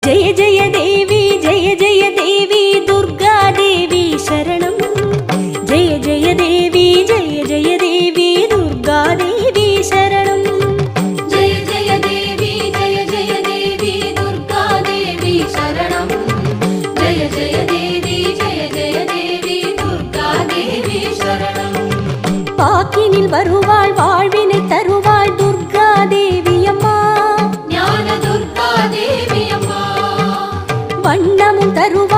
जय जय देवी दुर्गा देवी शरणं जय जय देवी दुर्गा देवी शरणं जय जय देवी दुर्गा देवी शरणं जय जय देवी दुर्गा देवी शरणं पाकिनिल வருவாள் வாழ்வினை தருவாள் दुर्गा देवी अम्मा ஞான दुर्गा देवी अम्मा வண்ணமும் தருவாள்